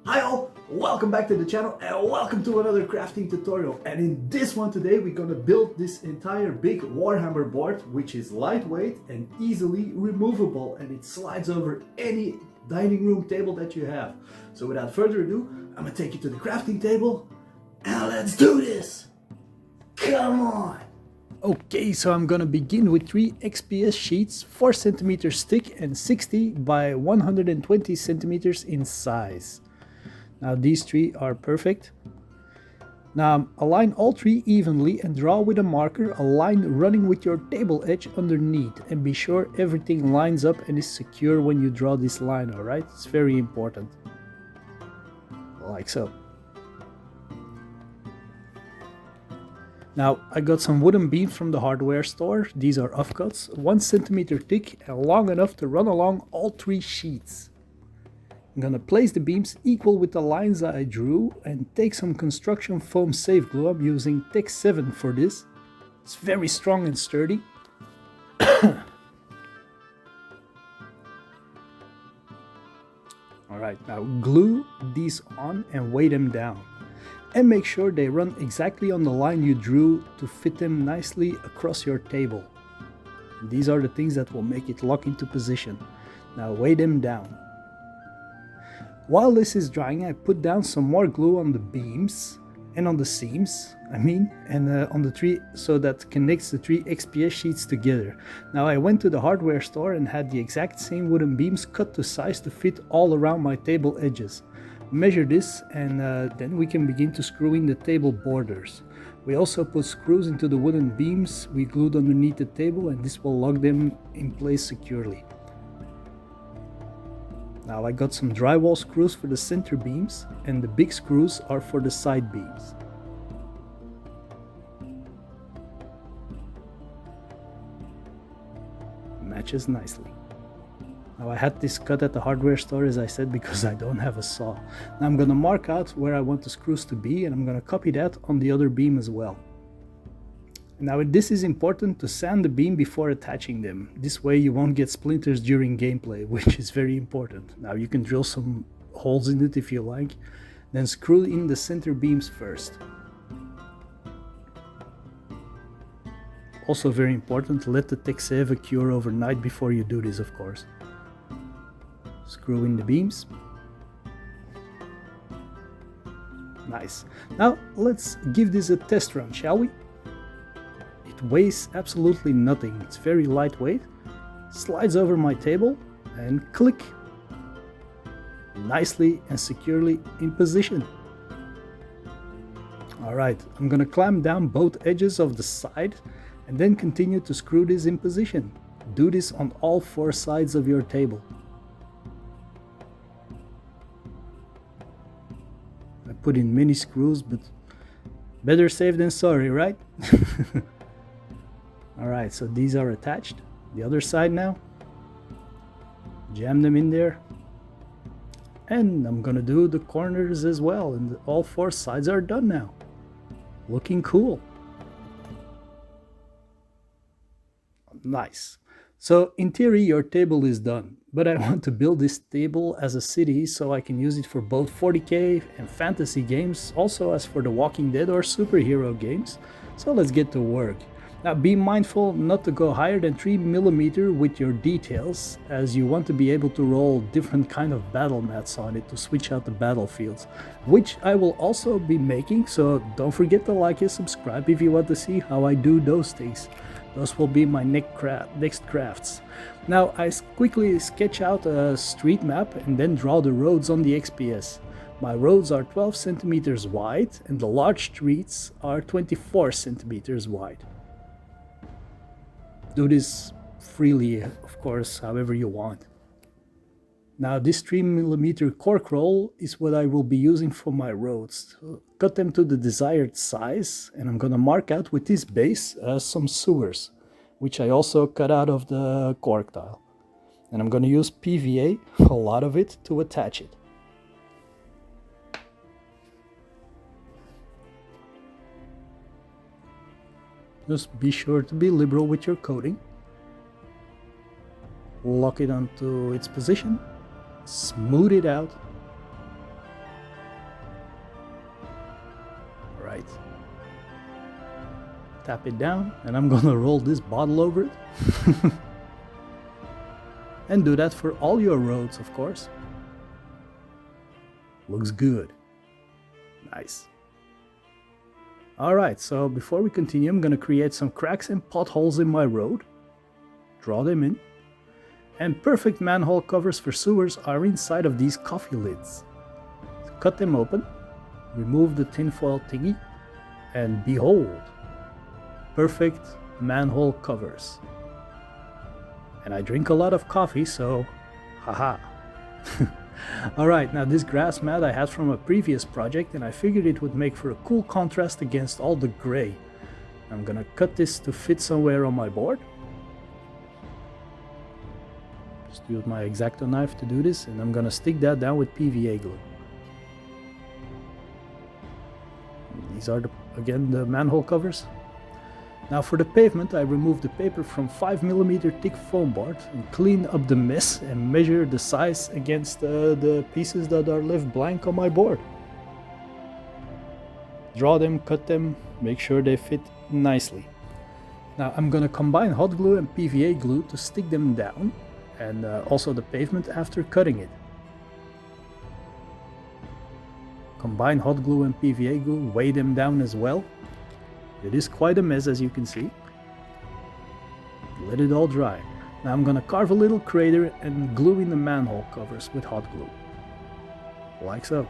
Hi all, welcome back to the channel and welcome to another crafting tutorial. And in this one today we're gonna build this entire big Warhammer board, which is lightweight and easily removable, and it slides over any dining room table that you have. So without further ado, I'm gonna take you to the crafting table and let's do this! Come on! Okay, so I'm gonna begin with 3 XPS sheets, 4 centimeters thick and 60 by 120 centimeters in size. Now these 3 are perfect. Now align all 3 evenly and draw with a marker a line running with your table edge underneath, and be sure everything lines up and is secure when you draw this line, alright? It's very important. Like so. Now I got some wooden beams from the hardware store. These are offcuts, 1 centimeter thick and long enough to run along all 3 sheets. I'm gonna place the beams equal with the lines that I drew and take some construction foam safe glue. I'm using Tech 7 for this. It's very strong and sturdy. Alright, now glue these on and weigh them down. And make sure they run exactly on the line you drew to fit them nicely across your table. These are the things that will make it lock into position. Now weigh them down. While this is drying, I put down some more glue on the beams and on the seams, and on the 3, so that connects the 3 XPS sheets together. Now I went to the hardware store and had the exact same wooden beams cut to size to fit all around my table edges. Measure this and then we can begin to screw in the table borders. We also put screws into the wooden beams we glued underneath the table, and this will lock them in place securely. Now I got some drywall screws for the center beams, and the big screws are for the side beams. Matches nicely. Now I had this cut at the hardware store, as I said, because I don't have a saw. Now I'm gonna mark out where I want the screws to be, and I'm gonna copy that on the other beam as well. Now this is important to sand the beam before attaching them. This way you won't get splinters during gameplay, which is very important. Now you can drill some holes in it if you like, then screw in the center beams first. Also very important, let the Tech 7 cure overnight before you do this, of course. Screw in the beams. Nice. Now let's give this a test run, shall we? It weighs absolutely nothing. It's very lightweight. Slides over my table and click. Nicely and securely in position. Alright, I'm gonna clamp down both edges of the side and then continue to screw this in position. Do this on all 4 sides of your table. I put in many screws, but better safe than sorry, right? Alright, so these are attached. The other side now. Jam them in there. And I'm gonna do the corners as well, and all 4 sides are done now. Looking cool. Nice. So in theory your table is done, but I want to build this table as a city so I can use it for both 40k and fantasy games, also as for the Walking Dead or superhero games. So let's get to work. Now be mindful not to go higher than 3mm with your details, as you want to be able to roll different kind of battle mats on it to switch out the battlefields, which I will also be making, so don't forget to like and subscribe if you want to see how I do those things. Those will be my next crafts. Now I quickly sketch out a street map and then draw the roads on the XPS. My roads are 12 centimeters wide and the large streets are 24 centimeters wide. Do this freely, of course, however you want. Now this 3mm cork roll is what I will be using for my roads. So cut them to the desired size, and I'm gonna mark out with this base some sewers, which I also cut out of the cork tile. And I'm gonna use PVA, a lot of it, to attach it. Just be sure to be liberal with your coating. Lock it onto its position, smooth it out, tap it down, and I'm gonna roll this bottle over it. And do that for all your roads, of course. Looks good. Nice. Alright, so before we continue, I'm gonna create some cracks and potholes in my road. Draw them in. And perfect manhole covers for sewers are inside of these coffee lids. So cut them open, remove the tinfoil thingy, and behold, perfect manhole covers. And I drink a lot of coffee, so haha. Alright, now this grass mat I had from a previous project, and I figured it would make for a cool contrast against all the gray. I'm gonna cut this to fit somewhere on my board. Just use my X-Acto knife to do this, and I'm gonna stick that down with PVA glue. These are, again, the manhole covers. Now for the pavement, I removed the paper from 5mm thick foam board and cleaned up the mess and measured the size against the pieces that are left blank on my board. Draw them, cut them, make sure they fit nicely. Now I'm gonna combine hot glue and PVA glue to stick them down, and also the pavement after cutting it. Combine hot glue and PVA glue, weigh them down as well. It is quite a mess, as you can see. Let it all dry. Now I'm gonna carve a little crater and glue in the manhole covers with hot glue. Like so.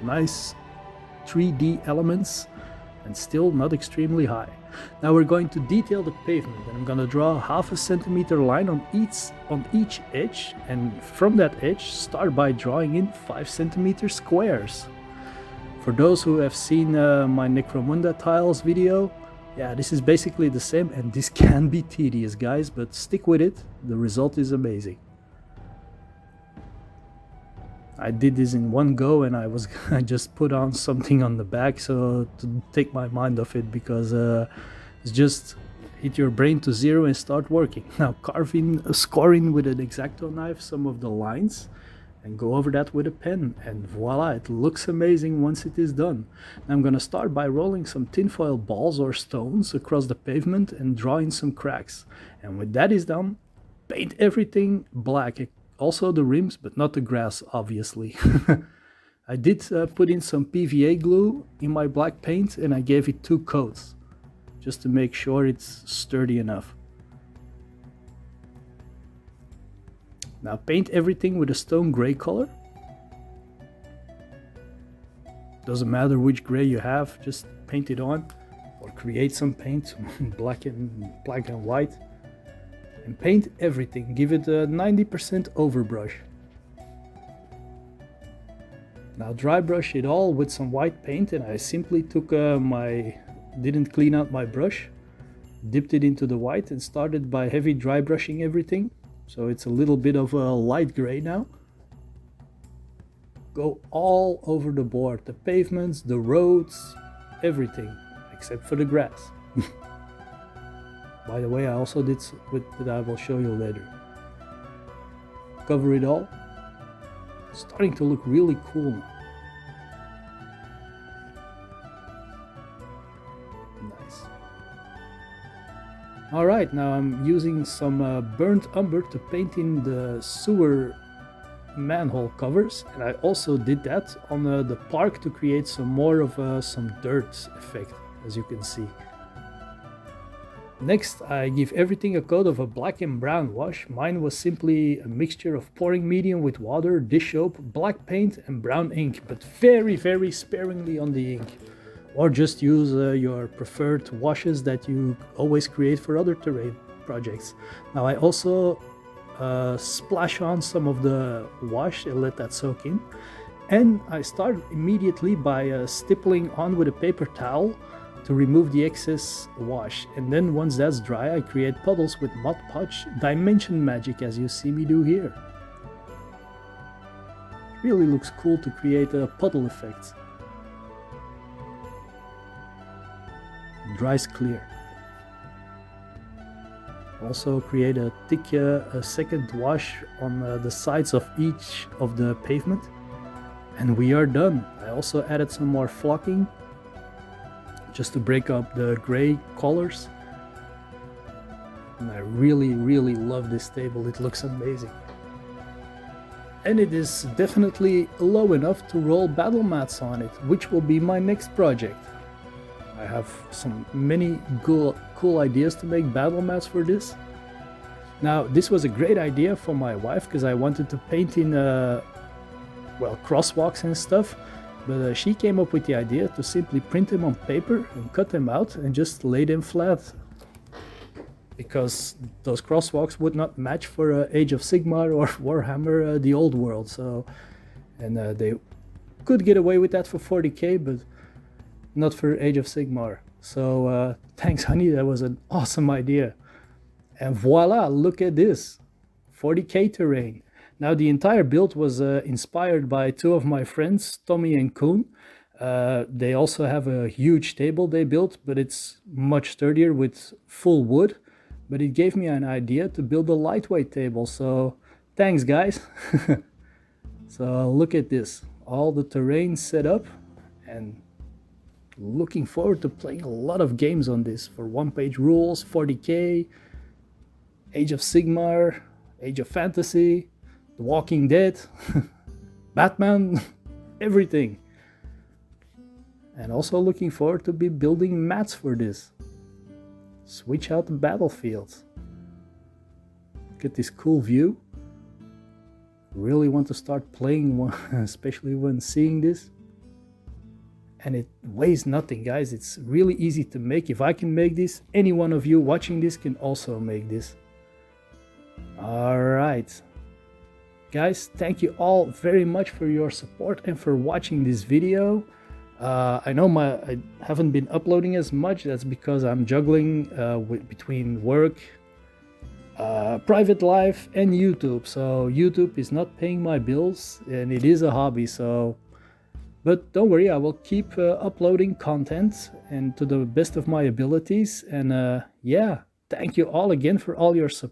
Nice 3D elements, and still not extremely high. Now we're going to detail the pavement, and I'm gonna draw 1/2 centimeter line on each edge, and from that edge start by drawing in 5 centimeter squares. For those who have seen my Necromunda tiles video, yeah, this is basically the same, and this can be tedious, guys, but stick with it, the result is amazing. I did this in one go, and I just put on something on the back so to take my mind off it, because it's just hit your brain to zero and start working. Now scoring with an X-Acto knife some of the lines, and go over that with a pen, and voila, it looks amazing once it is done. Now I'm gonna start by rolling some tinfoil balls or stones across the pavement and draw in some cracks. And when that is done, paint everything black, also the rims, but not the grass, obviously. I did put in some PVA glue in my black paint, and I gave it 2 coats, just to make sure it's sturdy enough. Now paint everything with a stone gray color. Doesn't matter which gray you have, just paint it on, or create some paint, black and white. And paint everything, give it a 90% overbrush. Now dry brush it all with some white paint, and I simply took didn't clean out my brush, dipped it into the white and started by heavy dry brushing everything. So it's a little bit of a light gray now. Go all over the board, the pavements, the roads, everything, except for the grass. By the way, I also did that I will show you later. Cover it all. Starting to look really cool now. Nice. Alright, now I'm using some burnt umber to paint in the sewer manhole covers, and I also did that on the park to create some more of some dirt effect, as you can see. Next, I give everything a coat of a black and brown wash. Mine was simply a mixture of pouring medium with water, dish soap, black paint and brown ink, but very, very sparingly on the ink. Or just use your preferred washes that you always create for other terrain projects. Now I also splash on some of the wash and let that soak in. And I start immediately by stippling on with a paper towel to remove the excess wash, and then once that's dry I create puddles with Mod Podge dimension magic, as you see me do here. It really looks cool to create a puddle effect. Dries clear. Also create a thick second wash on the sides of each of the pavement, and we are done. I also added some more flocking just to break up the gray colors. And I really love this table. It looks amazing. And it is definitely low enough to roll battle mats on it, which will be my next project. I have many cool ideas to make battle mats for this. Now, this was a great idea for my wife because I wanted to paint in well, crosswalks and stuff, but she came up with the idea to simply print them on paper and cut them out and just lay them flat, because those crosswalks would not match for Age of Sigmar or Warhammer the old world. So, and they could get away with that for 40k, but not for Age of Sigmar. So thanks honey, that was an awesome idea. And voila, look at this 40k terrain. Now the entire build was inspired by two of my friends, Tommy and Koen. They also have a huge table they built, but it's much sturdier with full wood. But it gave me an idea to build a lightweight table, so thanks guys. So look at this, all the terrain set up, and looking forward to playing a lot of games on this for one-page rules, 40k, Age of Sigmar, Age of Fantasy, The Walking Dead, Batman, everything. And also looking forward to be building mats for this. Switch out the battlefields. Get this cool view. Really want to start playing one, especially when seeing this. And it weighs nothing, guys. It's really easy to make. If I can make this, any one of you watching this can also make this. Alright. Guys, thank you all very much for your support and for watching this video. I know I haven't been uploading as much. That's because I'm juggling between work, private life, and YouTube. So YouTube is not paying my bills, and it is a hobby. So, but don't worry, I will keep uploading content and to the best of my abilities. And yeah, thank you all again for all your support.